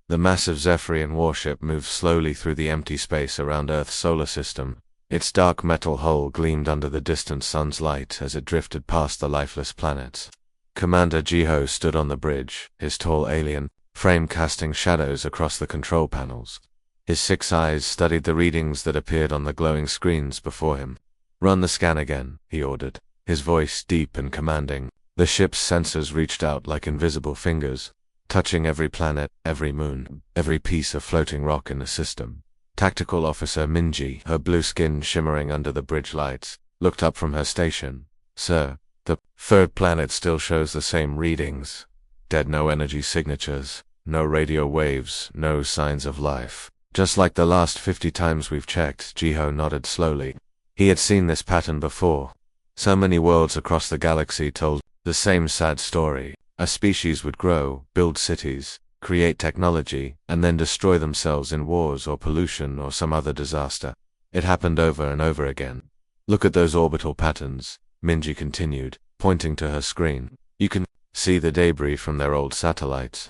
The massive Zephyrian warship moved slowly through the empty space around Earth's solar system. Its dark metal hull gleamed under the distant sun's light as it drifted past the lifeless planets. Commander Jiho stood on the bridge, his tall alien frame casting shadows across the control panels. His 6 eyes studied the readings that appeared on the glowing screens before him. "Run the scan again," he ordered, his voice deep and commanding. The ship's sensors reached out like invisible fingers, touching every planet, every moon, every piece of floating rock in the system. Tactical Officer Minji, her blue skin shimmering under the bridge lights, looked up from her station. "Sir, the 3rd planet still shows the same readings. Dead, no energy signatures, no radio waves, no signs of life. Just like the last 50 times we've checked." Jiho nodded slowly. He had seen this pattern before. So many worlds across the galaxy told the same sad story. A species would grow, build cities, create technology, and then destroy themselves in wars or pollution or some other disaster. It happened over and over again. "Look at those orbital patterns," Minji continued, pointing to her screen. "You can see the debris from their old satellites.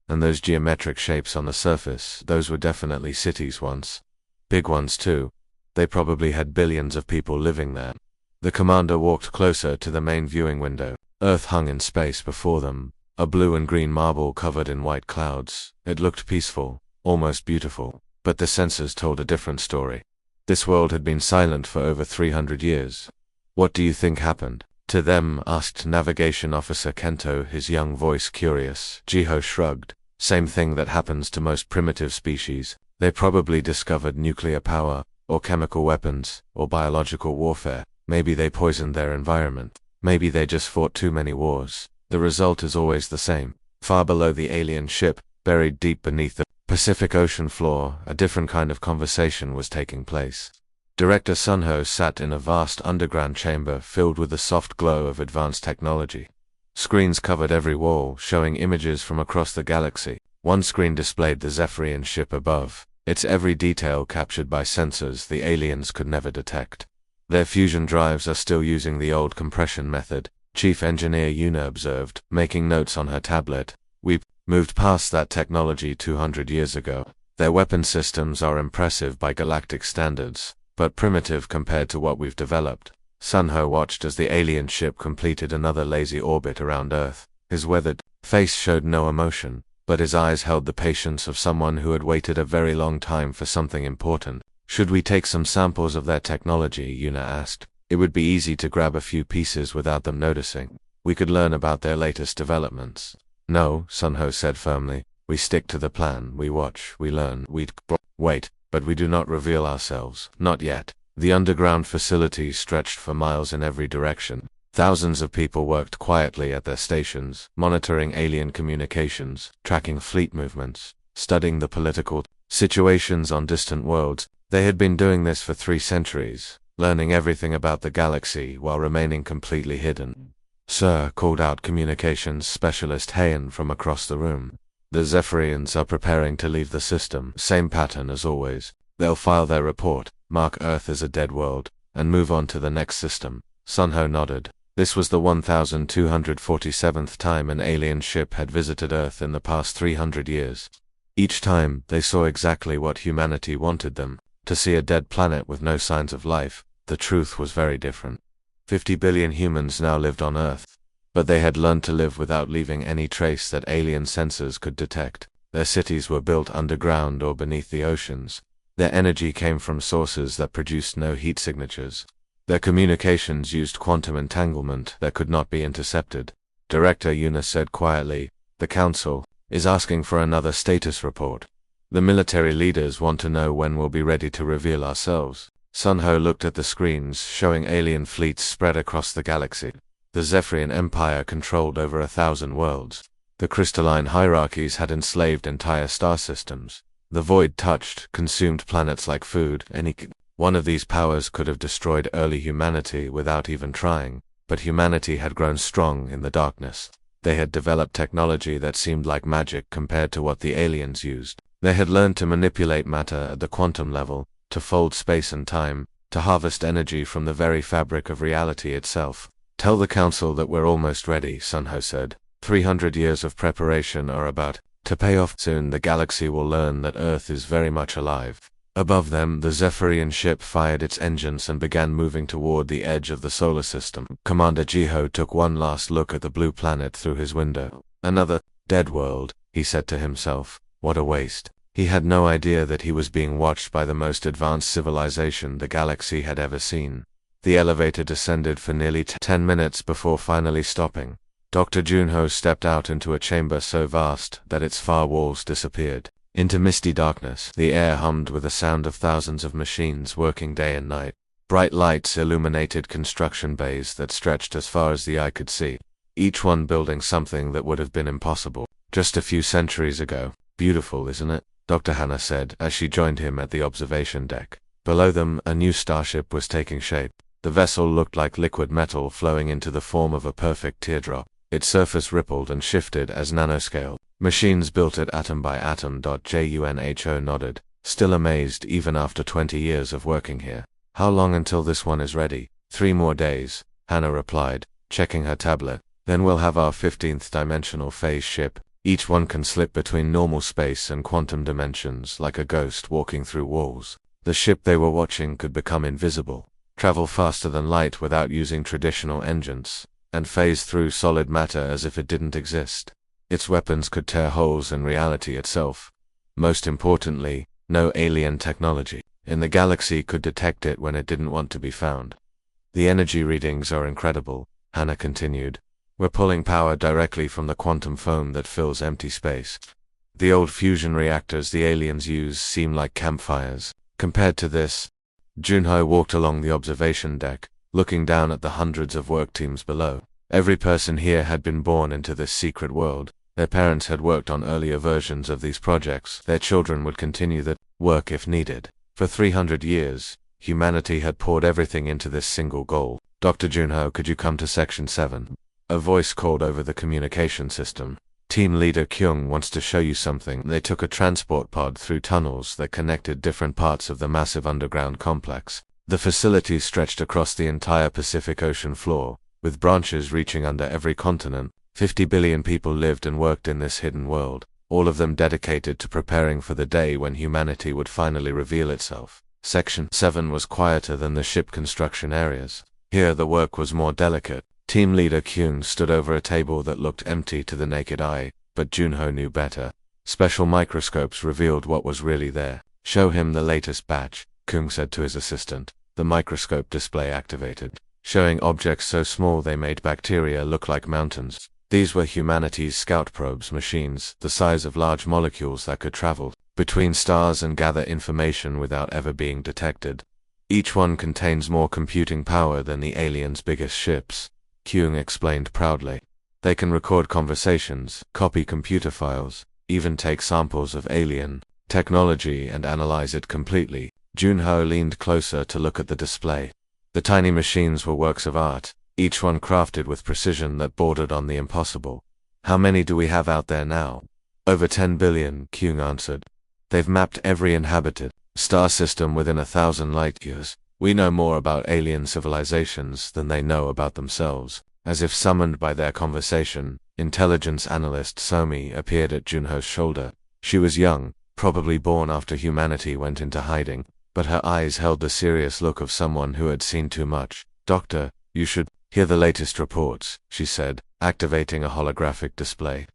And those geometric shapes on the surface, those were definitely cities once. Big ones too. They probably had billions of people living there." The commander walked closer to the main viewing window. Earth hung in space before them, a blue and green marble covered in white clouds. It looked peaceful, almost beautiful, but the sensors told a different story. This world had been silent for over 300 years. "What do you think happened to them?" asked Navigation Officer Kento, his young voice curious. Jiho shrugged. "Same thing that happens to most primitive species. They probably discovered nuclear power, or chemical weapons, or biological warfare. Maybe they poisoned their environment. Maybe they just fought too many wars. The result is always the same." Far below the alien ship, buried deep beneath the Pacific Ocean floor, a different kind of conversation was taking place. Director Sunho sat in a vast underground chamber filled with the soft glow of advanced technology. Screens covered every wall, showing images from across the galaxy. One screen displayed the Zephyrian ship above, its every detail captured by sensors the aliens could never detect. "Their fusion drives are still using the old compression method," Chief Engineer Yuna observed, making notes on her tablet. "We moved past that technology 200 years ago. Their weapon systems are impressive by galactic standards, but primitive compared to what we've developed." Sunho watched as the alien ship completed another lazy orbit around Earth. His weathered face showed no emotion, but his eyes held the patience of someone who had waited a very long time for something important. "Should we take some samples of their technology?" Yuna asked. "It would be easy to grab a few pieces without them noticing. We could learn about their latest developments." "No," Sunho said firmly. "We stick to the plan. We watch, we learn, we wait, but we do not reveal ourselves. Not yet." The underground facilities stretched for miles in every direction. Thousands of people worked quietly at their stations, monitoring alien communications, tracking fleet movements, studying the political situations on distant worlds. They had been doing this for 3 centuries, learning everything about the galaxy while remaining completely hidden. "Sir," called out communications specialist Heian from across the room. "The Zephyrians are preparing to leave the system. Same pattern as always. They'll file their report, mark Earth as a dead world, and move on to the next system." Sunho nodded. This was the 1247th time an alien ship had visited Earth in the past 300 years. Each time, they saw exactly what humanity wanted them, to see a dead planet with no signs of life. The truth was very different. 50 billion humans now lived on Earth, but they had learned to live without leaving any trace that alien sensors could detect. Their cities were built underground or beneath the oceans. Their energy came from sources that produced no heat signatures. Their communications used quantum entanglement that could not be intercepted. Director Yuna said quietly, "The Council is asking for another status report. The military leaders want to know when we'll be ready to reveal ourselves." Sunho looked at the screens showing alien fleets spread across the galaxy. The Zephyrian Empire controlled over 1,000 worlds. The crystalline hierarchies had enslaved entire star systems. The void touched, consumed planets like food. One of these powers could have destroyed early humanity without even trying, but humanity had grown strong in the darkness. They had developed technology that seemed like magic compared to what the aliens used. They had learned to manipulate matter at the quantum level, to fold space and time, to harvest energy from the very fabric of reality itself. "Tell the Council that we're almost ready," Sunho said. 300 years of preparation are about To pay off soon, the galaxy will learn that Earth is very much alive. Above them, the Zephyrian ship fired its engines and began moving toward the edge of the solar system. Commander Jiho took one last look at the blue planet through his window. Another dead world, he said to himself. What a waste. He had no idea that he was being watched by the most advanced civilization the galaxy had ever seen. The elevator descended for nearly 10 minutes before finally stopping. Dr. Junho stepped out into a chamber so vast that its far walls disappeared. Into misty darkness, the air hummed with the sound of thousands of machines working day and night. Bright lights illuminated construction bays that stretched as far as the eye could see, each one building something that would have been impossible just a few centuries ago. Beautiful, isn't it? Dr. Hannah said as she joined him at the observation deck. Below them, a new starship was taking shape. The vessel looked like liquid metal flowing into the form of a perfect teardrop. Its surface rippled and shifted as nanoscale. Machines built it atom by atom. Junho nodded, still amazed even after 20 years of working here. How long until this one is ready? 3 more days, Hannah replied, checking her tablet. Then we'll have our 15th dimensional phase ship. Each one can slip between normal space and quantum dimensions like a ghost walking through walls. The ship they were watching could become invisible, travel faster than light without using traditional engines, and phase through solid matter as if it didn't exist. Its weapons could tear holes in reality itself. Most importantly, no alien technology in the galaxy could detect it when it didn't want to be found. The energy readings are incredible, Hannah continued. We're pulling power directly from the quantum foam that fills empty space. The old fusion reactors the aliens use seem like campfires. Compared to this, Junho walked along the observation deck, looking down at the hundreds of work teams below. Every person here had been born into this secret world. Their parents had worked on earlier versions of these projects. Their children would continue that work if needed. For 300 years, humanity had poured everything into this single goal. Dr. Junho, could you come to Section 7? A voice called over the communication system. Team leader Kyung wants to show you something. They took a transport pod through tunnels that connected different parts of the massive underground complex. The facility stretched across the entire Pacific Ocean floor, with branches reaching under every continent. 50 billion people lived and worked in this hidden world, all of them dedicated to preparing for the day when humanity would finally reveal itself. Section 7 was quieter than the ship construction areas. Here the work was more delicate. Team leader Kyung stood over a table that looked empty to the naked eye, but Junho knew better. Special microscopes revealed what was really there. Show him the latest batch, Kyung said to his assistant. The microscope display activated, showing objects so small they made bacteria look like mountains. These were humanity's scout probes, machines the size of large molecules that could travel between stars and gather information without ever being detected. Each one contains more computing power than the aliens' biggest ships, Kyung explained proudly. They can record conversations, copy computer files, even take samples of alien technology and analyze it completely. Junho leaned closer to look at the display. The tiny machines were works of art, each one crafted with precision that bordered on the impossible. How many do we have out there now? Over 10 billion, Kyung answered. They've mapped every inhabited star system within 1,000 light years. We know more about alien civilizations than they know about themselves. As if summoned by their conversation, intelligence analyst Somi appeared at Junho's shoulder. She was young, probably born after humanity went into hiding, but her eyes held the serious look of someone who had seen too much. Doctor, you should hear the latest reports, she said, activating a holographic display.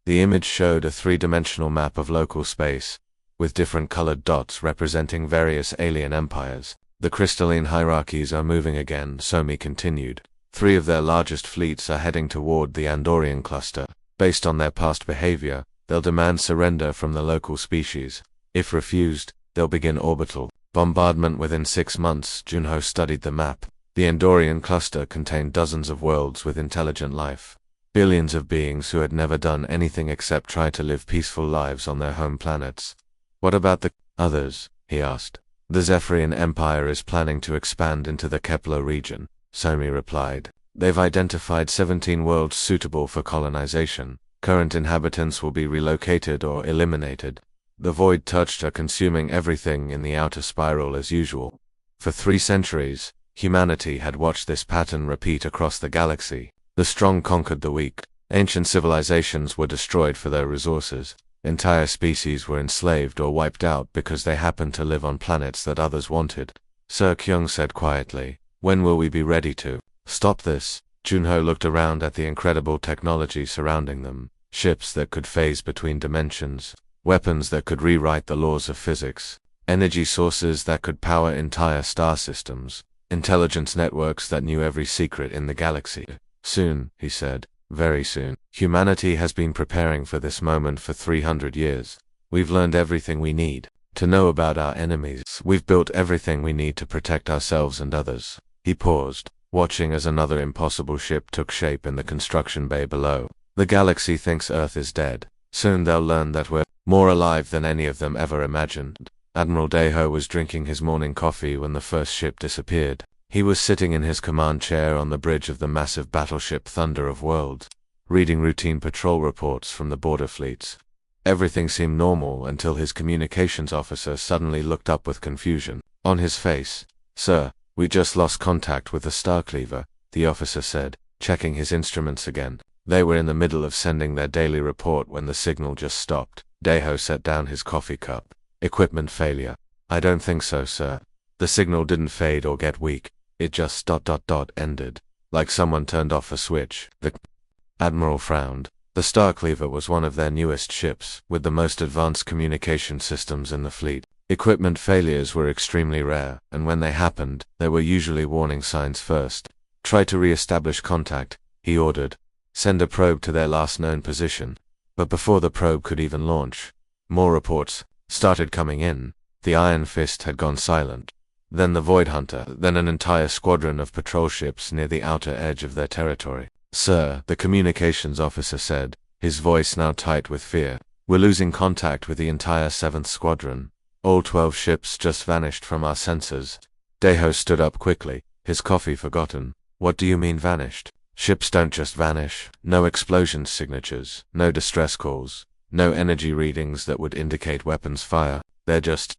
The image showed a 3-dimensional map of local space, with different colored dots representing various alien empires. The crystalline hierarchies are moving again, Somi continued. 3 of their largest fleets are heading toward the Andorian cluster. Based on their past behavior, they'll demand surrender from the local species. If refused, they'll begin orbital bombardment within 6 months. Junho studied the map. The Andorian cluster contained dozens of worlds with intelligent life. Billions of beings who had never done anything except try to live peaceful lives on their home planets. What about the others? He asked. The Zephyrian Empire is planning to expand into the Kepler region, Somi replied. They've identified 17 worlds suitable for colonization. Current inhabitants will be relocated or eliminated. The void touched her, consuming everything in the outer spiral as usual. For 3 centuries, humanity had watched this pattern repeat across the galaxy. The strong conquered the weak. Ancient civilizations were destroyed for their resources. Entire species were enslaved or wiped out because they happened to live on planets that others wanted. Sir Kyung said quietly, "When will we be ready to stop this?" Junho looked around at the incredible technology surrounding them. Ships that could phase between dimensions, weapons that could rewrite the laws of physics, energy sources that could power entire star systems, intelligence networks that knew every secret in the galaxy. "Soon," he said, "very soon. Humanity has been preparing for this moment for 300 years. We've learned everything we need to know about our enemies. We've built everything we need to protect ourselves and others." He paused, watching as another impossible ship took shape in the construction bay below. "The galaxy thinks Earth is dead. Soon they'll learn that we're more alive than any of them ever imagined." Admiral Daeho was drinking his morning coffee when the first ship disappeared. He was sitting in his command chair on the bridge of the massive battleship Thunder of Worlds, reading routine patrol reports from the border fleets. Everything seemed normal until his communications officer suddenly looked up with confusion on his face. "Sir, we just lost contact with the Starcleaver," the officer said, checking his instruments again. They were in the middle of sending their daily report when the signal just stopped. Daeho set down his coffee cup. "Equipment failure." "I don't think so, sir. The signal didn't fade or get weak. It just ... ended. Like someone turned off a switch." The Admiral frowned. The Starcleaver was one of their newest ships, with the most advanced communication systems in the fleet. Equipment failures were extremely rare, and when they happened, there were usually warning signs first. "Try to re-establish contact," he ordered. "Send a probe to their last known position." But before the probe could even launch, more reports started coming in. The Iron Fist had gone silent. Then the Void Hunter, then an entire squadron of patrol ships near the outer edge of their territory. "Sir," the communications officer said, his voice now tight with fear, "we're losing contact with the entire 7th Squadron. All 12 ships just vanished from our sensors." Daeho stood up quickly, his coffee forgotten. "What do you mean vanished?" "Ships don't just vanish. No explosion signatures, no distress calls, no energy readings that would indicate weapons fire. They're just ...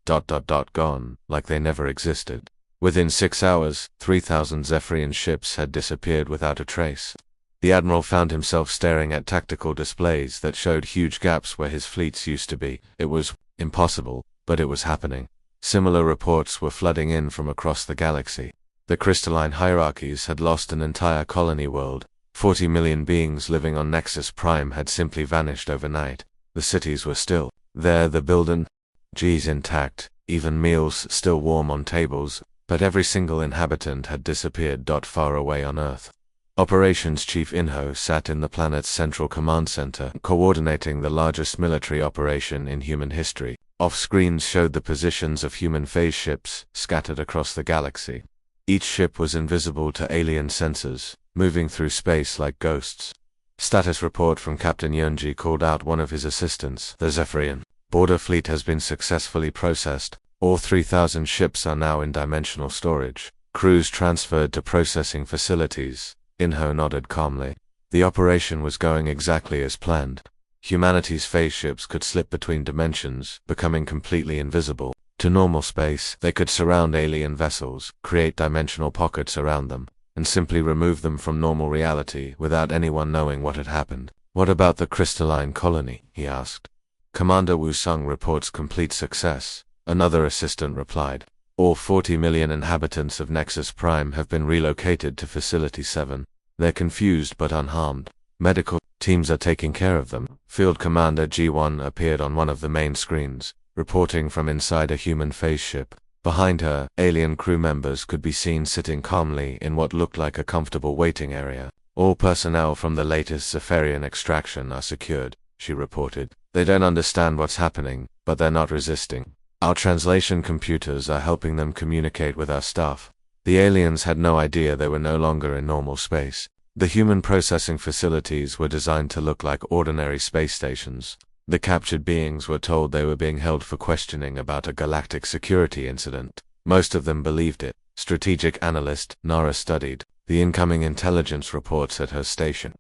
gone, like they never existed." Within 6 hours, 3,000 Zephyrian ships had disappeared without a trace. The Admiral found himself staring at tactical displays that showed huge gaps where his fleets used to be. It was impossible, but it was happening. Similar reports were flooding in from across the galaxy. The crystalline hierarchies had lost an entire colony world. 40 million beings living on Nexus Prime had simply vanished overnight. The cities were still there, the buildings intact, even meals still warm on tables, but every single inhabitant had disappeared. Far away on Earth, Operations Chief Inho sat in the planet's central command center, coordinating the largest military operation in human history. Off-screens showed the positions of human phase ships scattered across the galaxy. Each ship was invisible to alien sensors, moving through space like ghosts. Status report from Captain Yunji called out one of his assistants. "The Zephyrian border fleet has been successfully processed. All 3,000 ships are now in dimensional storage. Crews transferred to processing facilities." Inho nodded calmly. The operation was going exactly as planned. Humanity's phase ships could slip between dimensions, becoming completely invisible to normal space. They could surround alien vessels, create dimensional pockets around them, and simply remove them from normal reality without anyone knowing what had happened. "What about the crystalline colony?" he asked. "Commander Wu Sung reports complete success," another assistant replied. "All 40 million inhabitants of Nexus Prime have been relocated to Facility 7. They're confused but unharmed. Medical teams are taking care of them." Field Commander G1 appeared on one of the main screens, reporting from inside a human phase ship. Behind her, alien crew members could be seen sitting calmly in what looked like a comfortable waiting area. "All personnel from the latest Zephyrian extraction are secured," she reported. "They don't understand what's happening, but they're not resisting. Our translation computers are helping them communicate with our staff." The aliens had no idea they were no longer in normal space. The human processing facilities were designed to look like ordinary space stations. The captured beings were told they were being held for questioning about a galactic security incident. Most of them believed it. Strategic analyst Nara studied the incoming intelligence reports at her station.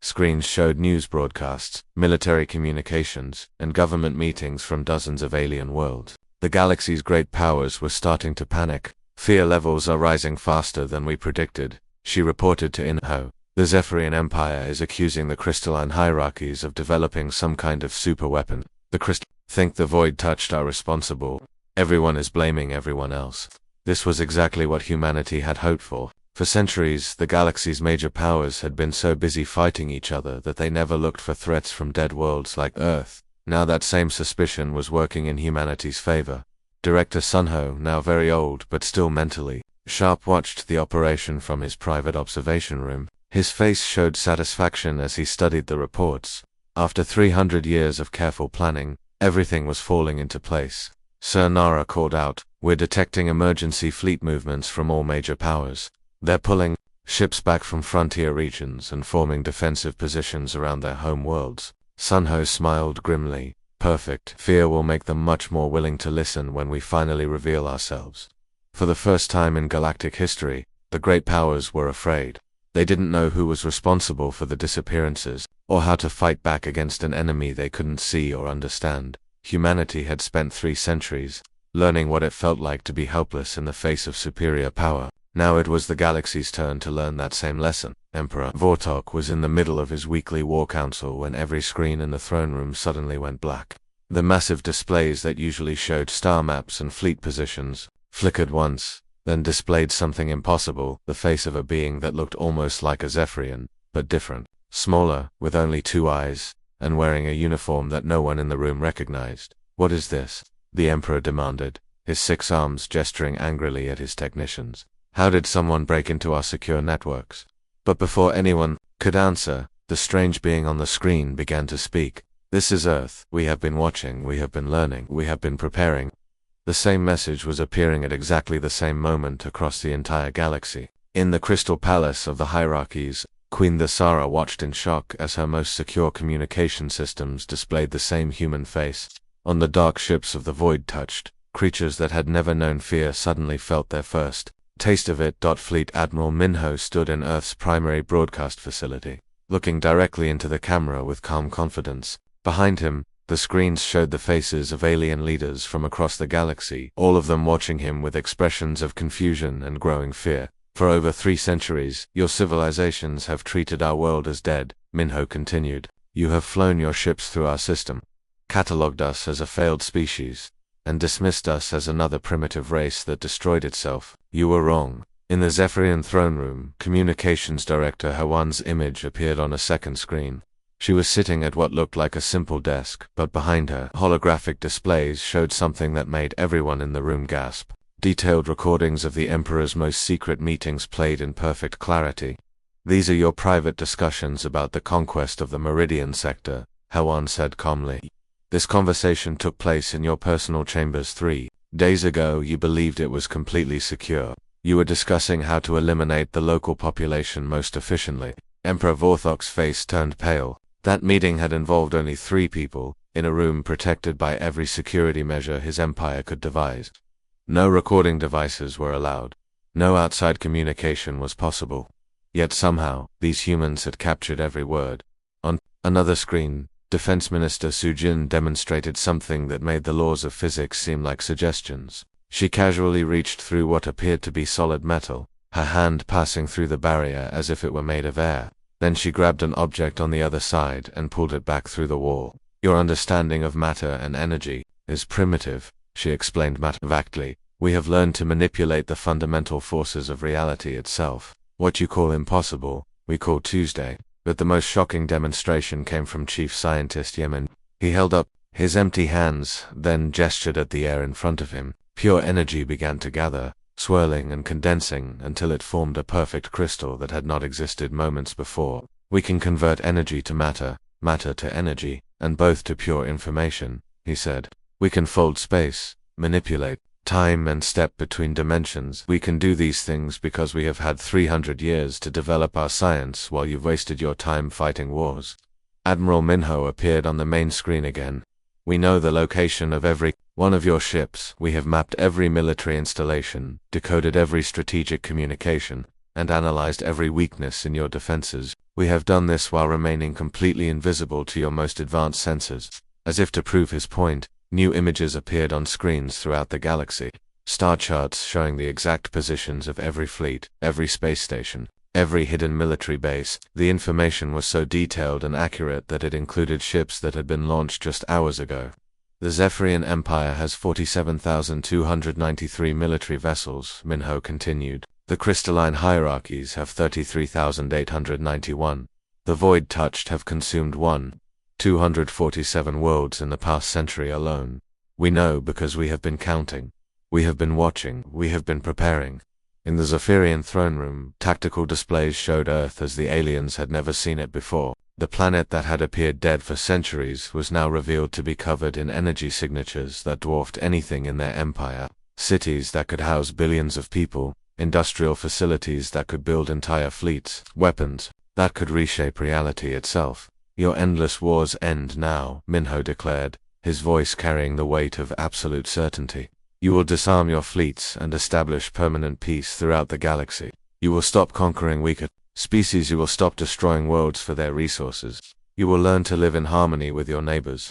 Screens showed news broadcasts, military communications, and government meetings from dozens of alien worlds. The galaxy's great powers were starting to panic. "Fear levels are rising faster than we predicted," she reported to Inho. "The Zephyrian Empire is accusing the crystalline hierarchies of developing some kind of superweapon. The crystal think the void touched are responsible. Everyone is blaming everyone else. This was exactly what humanity had hoped for. For centuries, the galaxy's major powers had been so busy fighting each other that they never looked for threats from dead worlds like Earth. Now that same suspicion was working in humanity's favor. Director Sunho, now very old but still mentally sharp, watched the operation from his private observation room. His face showed satisfaction as he studied the reports. After 300 years of careful planning, everything was falling into place. Sir Nara called out, "We're detecting emergency fleet movements from all major powers. They're pulling ships back from frontier regions and forming defensive positions around their home worlds." Sunho smiled grimly. "Perfect. Fear will make them much more willing to listen when we finally reveal ourselves." For the first time in galactic history, the great powers were afraid. They didn't know who was responsible for the disappearances, or how to fight back against an enemy they couldn't see or understand. Humanity had spent 3 centuries learning what it felt like to be helpless in the face of superior power. Now it was the galaxy's turn to learn that same lesson. Emperor Vortok was in the middle of his weekly war council when every screen in the throne room suddenly went black. The massive displays that usually showed star maps and fleet positions flickered once, then displayed something impossible, the face of a being that looked almost like a Zephyrian, but different, smaller, with only 2 eyes, and wearing a uniform that no one in the room recognized. "What is this?" the Emperor demanded, his 6 arms gesturing angrily at his technicians. "How did someone break into our secure networks?" But before anyone could answer, the strange being on the screen began to speak. "This is Earth. We have been watching, we have been learning, we have been preparing." The same message was appearing at exactly the same moment across the entire galaxy. In the Crystal Palace of the Hierarchies, Queen Thesara watched in shock as her most secure communication systems displayed the same human face. On the dark ships of the Void touched, creatures that had never known fear suddenly felt their first taste of it. Fleet Admiral Minho stood in Earth's primary broadcast facility, looking directly into the camera with calm confidence. Behind him, the screens showed the faces of alien leaders from across the galaxy, all of them watching him with expressions of confusion and growing fear. "For over 3 centuries, your civilizations have treated our world as dead," Minho continued. "You have flown your ships through our system, catalogued us as a failed species, and dismissed us as another primitive race that destroyed itself. You were wrong." In the Zephyrian throne room, Communications Director Hawan's image appeared on a second screen. She was sitting at what looked like a simple desk, but behind her, holographic displays showed something that made everyone in the room gasp. Detailed recordings of the Emperor's most secret meetings played in perfect clarity. "These are your private discussions about the conquest of the Meridian sector," Hawan said calmly. "This conversation took place in your personal chambers 3 days ago. You believed it was completely secure. You were discussing how to eliminate the local population most efficiently." Emperor Vorthok's face turned pale. That meeting had involved only 3 people, in a room protected by every security measure his empire could devise. No recording devices were allowed. No outside communication was possible. Yet somehow, these humans had captured every word. On another screen, Defense Minister Sujin demonstrated something that made the laws of physics seem like suggestions. She casually reached through what appeared to be solid metal, her hand passing through the barrier as if it were made of air. Then she grabbed an object on the other side and pulled it back through the wall. "Your understanding of matter and energy is primitive," she explained matter-of-factly. "We have learned to manipulate the fundamental forces of reality itself. What you call impossible, we call Tuesday." But the most shocking demonstration came from Chief Scientist Yemen. He held up his empty hands, then gestured at the air in front of him. Pure energy began to gather, swirling and condensing until it formed a perfect crystal that had not existed moments before. "We can convert energy to matter, matter to energy, and both to pure information," he said. "We can fold space, manipulate time and step between dimensions. We can do these things because we have had 300 years to develop our science while you've wasted your time fighting wars." Admiral Minho appeared on the main screen again. "We know the location of every one of your ships. We have mapped every military installation, decoded every strategic communication, and analyzed every weakness in your defenses. We have done this while remaining completely invisible to your most advanced sensors." As if to prove his point, new images appeared on screens throughout the galaxy. Star charts showing the exact positions of every fleet, every space station, Every hidden military base. The information was so detailed and accurate that it included ships that had been launched just hours ago. The Zephyrian Empire has 47,293 military vessels, Minho continued. The crystalline hierarchies have 33,891. The void-touched have consumed 247 worlds in the past century alone. We know because we have been counting. We have been watching, we have been preparing. In the Zephyrian throne room, tactical displays showed Earth as the aliens had never seen it before. The planet that had appeared dead for centuries was now revealed to be covered in energy signatures that dwarfed anything in their empire. Cities that could house billions of people, industrial facilities that could build entire fleets, weapons that could reshape reality itself. Your endless wars end now, Minho declared, his voice carrying the weight of absolute certainty. You will disarm your fleets and establish permanent peace throughout the galaxy. You will stop conquering weaker species. You will stop destroying worlds for their resources. You will learn to live in harmony with your neighbors.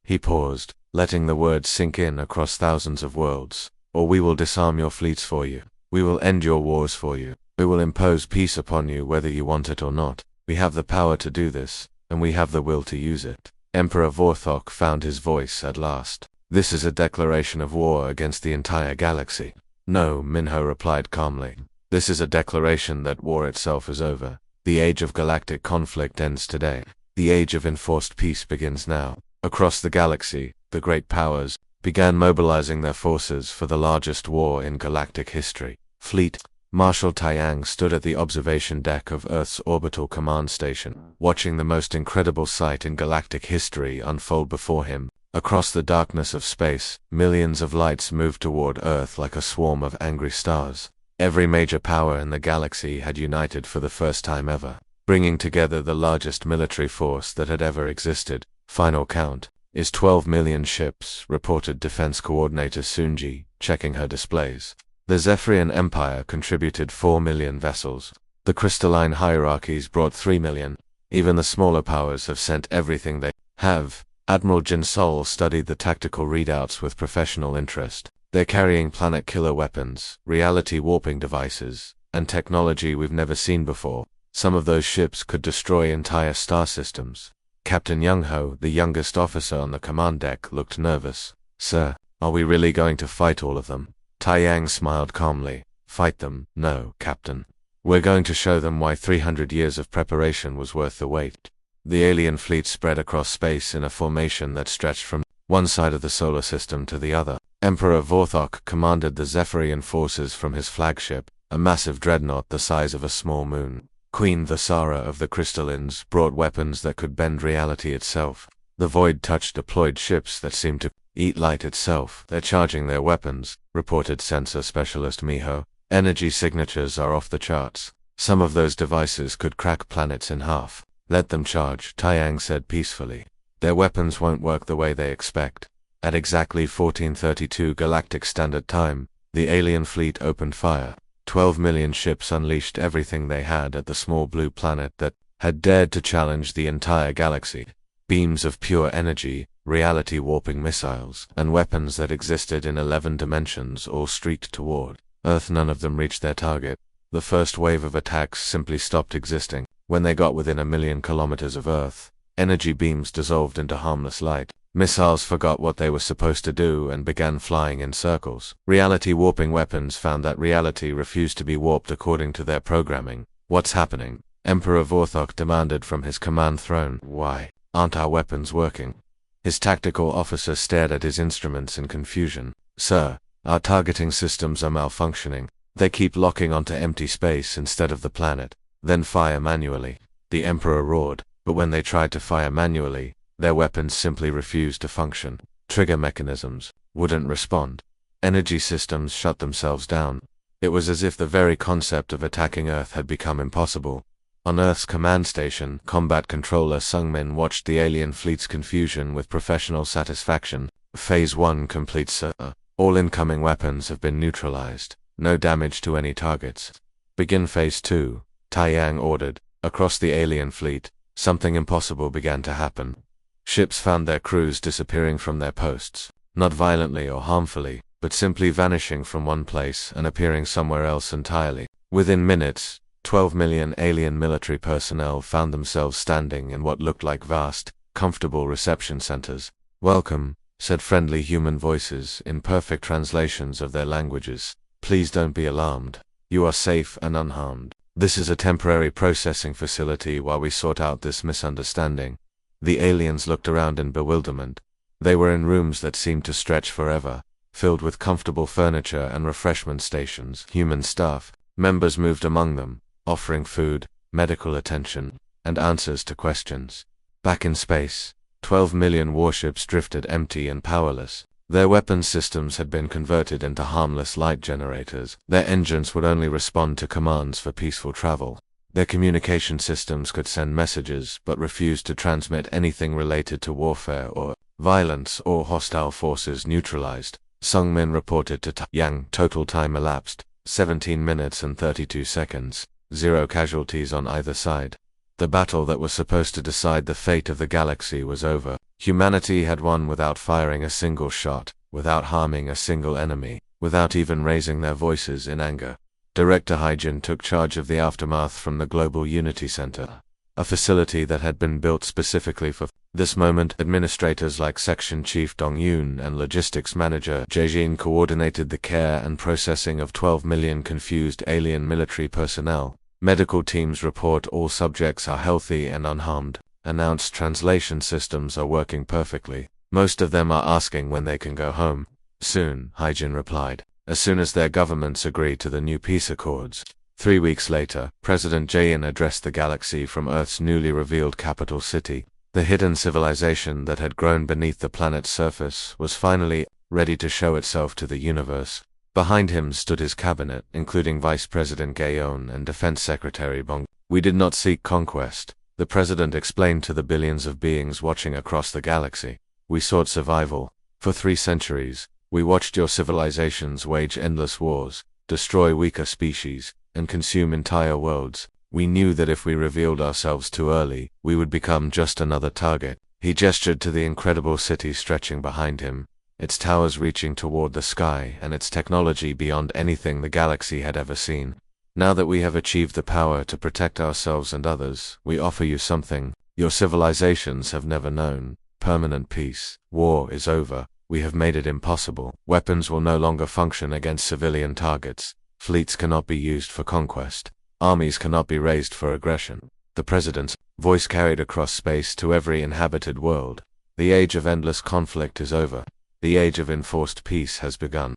He paused, letting the words sink in across thousands of worlds. Or we will disarm your fleets for you. We will end your wars for you. We will impose peace upon you whether you want it or not. We have the power to do this, and we have the will to use it. Emperor Vorthok found his voice at last. This is a declaration of war against the entire galaxy. No, Minho replied calmly. This is a declaration that war itself is over. The age of galactic conflict ends today. The age of enforced peace begins now. Across the galaxy, the great powers began mobilizing their forces for the largest war in galactic history. Fleet Marshal Taiyang stood at the observation deck of Earth's orbital command station, watching the most incredible sight in galactic history unfold before him. Across the darkness of space, millions of lights moved toward Earth like a swarm of angry stars. Every major power in the galaxy had united for the first time ever, bringing together the largest military force that had ever existed. Final count is 12 million ships, reported Defense Coordinator Sunji, checking her displays. The Zephyrian Empire contributed 4 million vessels. The crystalline hierarchies brought 3 million. Even the smaller powers have sent everything they have. Admiral Jin Sol studied the tactical readouts with professional interest. They're carrying planet-killer weapons, reality-warping devices, and technology we've never seen before. Some of those ships could destroy entire star systems. Captain Young-ho, the youngest officer on the command deck, looked nervous. Sir, are we really going to fight all of them? Taiyang smiled calmly. Fight them? No, Captain. We're going to show them why 300 years of preparation was worth the wait. The alien fleet spread across space in a formation that stretched from one side of the solar system to the other. Emperor Vorthok commanded the Zephyrian forces from his flagship, a massive dreadnought the size of a small moon. Queen Thasara of the Crystallines brought weapons that could bend reality itself. The void-touched deployed ships that seemed to eat light itself. They're charging their weapons, reported sensor specialist Miho. Energy signatures are off the charts. Some of those devices could crack planets in half. Let them charge, Taiyang said peacefully. Their weapons won't work the way they expect. At exactly 1432 Galactic Standard Time, the alien fleet opened fire. 12 million ships unleashed everything they had at the small blue planet that had dared to challenge the entire galaxy. Beams of pure energy, reality-warping missiles, and weapons that existed in 11 dimensions all streaked toward Earth. None of them reached their target. The first wave of attacks simply stopped existing. When they got within 1,000,000 kilometers of Earth, energy beams dissolved into harmless light. Missiles forgot what they were supposed to do and began flying in circles. Reality-warping weapons found that reality refused to be warped according to their programming. What's happening? Emperor Vorthok demanded from his command throne. Why aren't our weapons working? His tactical officer stared at his instruments in confusion. Sir, our targeting systems are malfunctioning. They keep locking onto empty space instead of the planet, then fire manually. The Emperor roared, but when they tried to fire manually, their weapons simply refused to function. Trigger mechanisms wouldn't respond. Energy systems shut themselves down. It was as if the very concept of attacking Earth had become impossible. On Earth's command station, combat controller Sungmin watched the alien fleet's confusion with professional satisfaction. Phase 1 complete, sir. All incoming weapons have been neutralized. No damage to any targets. Begin Phase 2, Taiyang ordered. Across the alien fleet, something impossible began to happen. Ships found their crews disappearing from their posts, not violently or harmfully, but simply vanishing from one place and appearing somewhere else entirely. Within minutes, 12 million alien military personnel found themselves standing in what looked like vast, comfortable reception centers. "Welcome," said friendly human voices in perfect translations of their languages. "Please don't be alarmed. You are safe and unharmed. This is a temporary processing facility while we sort out this misunderstanding." The aliens looked around in bewilderment. They were in rooms that seemed to stretch forever, filled with comfortable furniture and refreshment stations. Human staff members moved among them, offering food, medical attention, and answers to questions. Back in space, 12 million warships drifted empty and powerless. Their weapons systems had been converted into harmless light generators. Their engines would only respond to commands for peaceful travel. Their communication systems could send messages but refused to transmit anything related to warfare or violence or hostile forces neutralized. Sung Min reported to Yang. Total time elapsed, 17 minutes and 32 seconds. 0 casualties on either side. The battle that was supposed to decide the fate of the galaxy was over. Humanity had won without firing a single shot, without harming a single enemy, without even raising their voices in anger. Director Hyjin took charge of the aftermath from the Global Unity Center, a facility that had been built specifically for this moment. Administrators like Section Chief Dong Yoon and Logistics Manager Jae-jin coordinated the care and processing of 12 million confused alien military personnel. Medical teams report all subjects are healthy and unharmed. Announced translation systems are working perfectly. Most of them are asking when they can go home. Soon, Hyjin replied, as soon as their governments agree to the new peace accords. 3 weeks later, President Jae-in addressed the galaxy from Earth's newly revealed capital city. The hidden civilization that had grown beneath the planet's surface was finally ready to show itself to the universe. Behind him stood his cabinet, including Vice President Gaeon and Defense Secretary Bong. "We did not seek conquest," the president explained to the billions of beings watching across the galaxy. "We sought survival. For 3 centuries, we watched your civilizations wage endless wars, destroy weaker species, and consume entire worlds. We knew that if we revealed ourselves too early, we would become just another target." He gestured to the incredible city stretching behind him, its towers reaching toward the sky and its technology beyond anything the galaxy had ever seen. "Now that we have achieved the power to protect ourselves and others, we offer you something your civilizations have never known: permanent peace. War is over. We have made it impossible. Weapons will no longer function against civilian targets. Fleets cannot be used for conquest. Armies cannot be raised for aggression." The president's voice carried across space to every inhabited world. "The age of endless conflict is over. The age of enforced peace has begun."